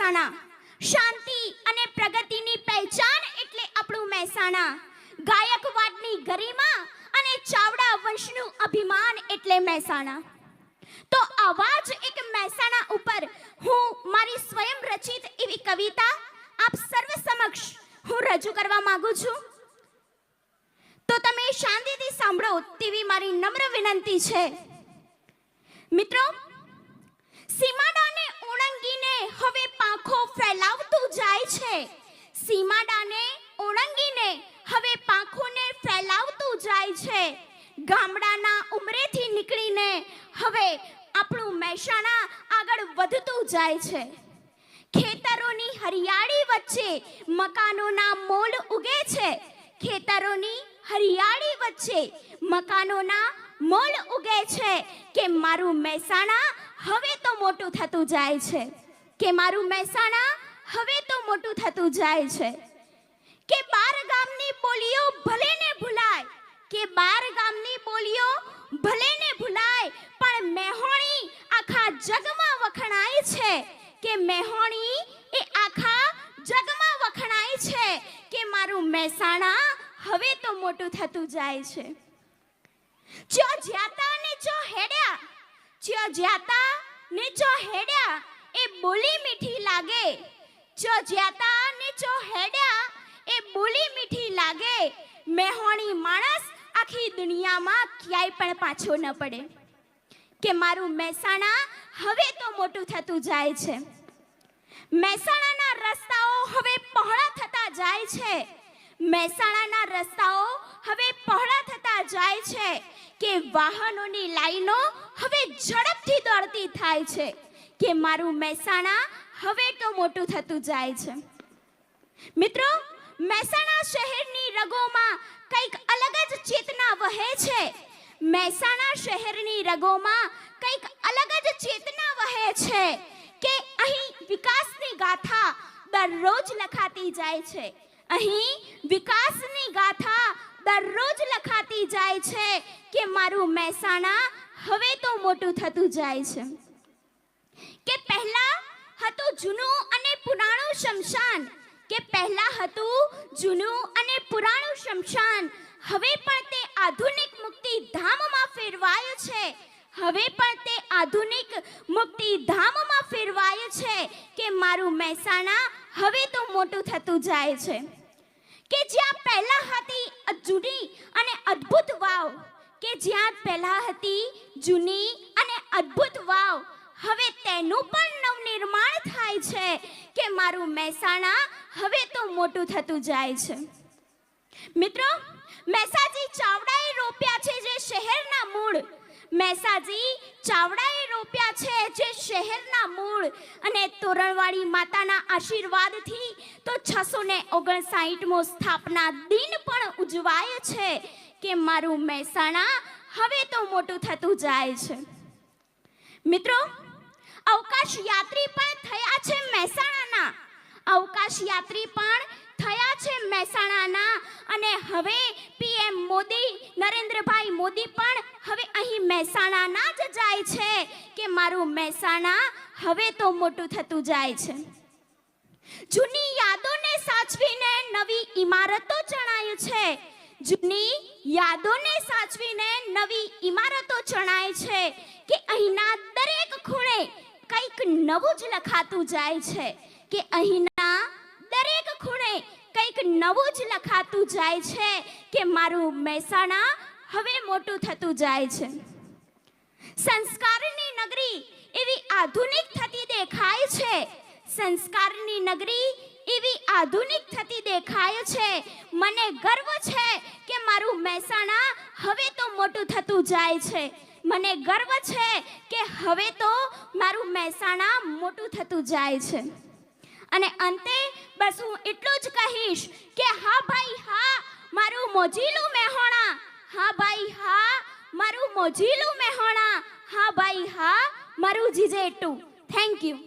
મહેસાણા, શાંતિ અને પ્રગતિની પહેચાન એટલે આપણું મહેસાણા, ગાયકવાડની ગરિમા અને ચાવડા વંશનું અભિમાન એટલે મહેસાણા. તો આવા જ એક મહેસાણા ઉપર હું મારી સ્વયં રચિત એવી કવિતા આપ સર્વ સમક્ષ હું રજૂ કરવા માંગુ છું. તો તમે શાંતિથી સાંભળો તેવી મારી નમ્ર વિનંતી છે. મિત્રો, સીમાડાને ઓળંગીને હવે પાંખો ફેલાવતું જાય છે. સીમાડાને ઓળંગીને હવે પાંખોને ફેલાવતું જાય છે. ગામડાના ઉમરેથી નીકળીને હવે આપણું મહેસાણા આગળ વધતું જાય છે. ખેતરોની હરિયાળી વચ્ચે મકાનોના મોલ ઉગે છે. ખેતરોની હરિયાળી વચ્ચે મકાનોના મોલ ઉગે છે કે મારું મહેસાણા હવે તો મોટું થતું જાય છે. કે મારું મહેસાણા હવે તો મોટું થતું જાય છે. કે બાર ગામની બોલીઓ ભલે ને ભૂલાય, કે બાર ગામની બોલીઓ ભલે ને ભૂલાય, પણ મેહોણી આખા જગમાં વખણાય છે. કે મેહોણી એ આખા જગમાં વખણાય છે કે મારું મહેસાણા હવે તો મોટું થતું જાય છે. ચો જ્યાતા ને ચો હેડ્યા, ચો જ્યાતા ને ચો હેડ્યા એ બોલી મીઠી લાગે. ચો જ્યાતા ને ચો હેડ્યા એ બોલી મીઠી લાગે. મેહોણી માણસ આખી દુનિયામાં ક્યાંય પણ પાછો ન પડે. કે મારું મહેસાણા હવે તો મોટું થતું જાય છે. મહેસાણાના રસ્તાઓ હવે પહોળા થતા જાય છે. મહેસાણાના રસ્તાઓ હવે પહોળા થતા જાય છે કે વાહનોની લાઈનો હવે ઝડપથી દોડતી થાય છે. કે મારું મહેસાણા હવે તો મોટું થતું જાય છે. મિત્રો, મહેસાણા શહેરની રગોમાં કંઈક અલગ જ ચેતના વહે છે. મહેસાણા શહેરની રગોમાં કંઈક અલગ જ ચેતના વહે છે કે અહીં વિકાસની ગાથા દરરોજ લખાતી જાય છે. અહીં વિકાસની ગાથા દરરોજ લખાતી જાય છે કે મારું મહેસાણા હવે તો મોટું થતું જાય છે. કે પહેલા હતું જૂનું અને પુરાણું શમશાન, કે પહેલા હતું જૂનું અને પુરાણું શમશાન, હવે પણ તે આધુનિક મુક્તિધામમાં ફેરવાયું છે. હવે પણ તે આધુનિક મુક્તિધામમાં ફેરવાયું છે કે મારું મહેસાણા હવે તો મોટું થતું જાય છે. કે જ્યાં પહેલા હતી જૂની અને અદ્ભુત વાવ, કે જ્યાં પહેલા હતી જૂની અને અદ્ભુત વાવ, હવે તેનું પણ નવનિર્માણ થાય છે કે મારું મહેસાણા હવે તો મોટું થતું જાય છે. મિત્રો, મહેસાજી ચાવડાએ રોપ્યા છે જે શહેરના મૂળ, મહેસાજી ચાવડાએ રોપ્યા છે જે શહેરના મૂળ, અને તોરણવાળી માતાના આશીર્વાદથી તો 659મો સ્થાપના દિન પણ ઉજવાય છે કે મારું મહેસાણા હવે તો મોટું થતું જાય છે. મિત્રો, અવકાશ યાત્રી પણ થયા છે મહેસાણાના, અવકાશ યાત્રી પણ થયા છે મહેસાણાના, અને હવે પીએમ મોદી, નરેન્દ્રભાઈ મોદી પણ હવે અહીં મહેસાણાના જ જાય છે કે મારું મહેસાણા હવે તો મોટું થતું જાય છે. જૂની યાદોને સાચવીને નવી ઇમારતો ચણાય છે. જૂની યાદોને સાચવીને નવી ઇમારતો ચણાય છે કે અહીંના દરેક ખૂણે કંઈક નવું જ લખાતું જાય છે. કે અહીંના દરેક ખૂણે કંઈક નવું જ લખાતું જાય છે કે મારું મહેસાણા હવે મોટું થતું જાય છે. સંસ્કારની નગરી એવી આધુનિક થતી દેખાય છે. સંસ્કારની નગરી એવી આધુનિક થતી દેખાય છે. મને ગર્વ છે કે મારું મહેસાણા હવે તો મોટું થતું જાય છે. મને ગર્વ છે કે હવે તો મારું મહેસાણા મોટું થતું જાય છે. અને અંતે બસ હું એટલું જ કહીશ કે હા ભાઈ હા, મારું મોજીલું મહેસાણા, હા ભાઈ હા, મારું મોજીલું મહેસાણા, હા ભાઈ હા, મારું જીજેટું. Thank you.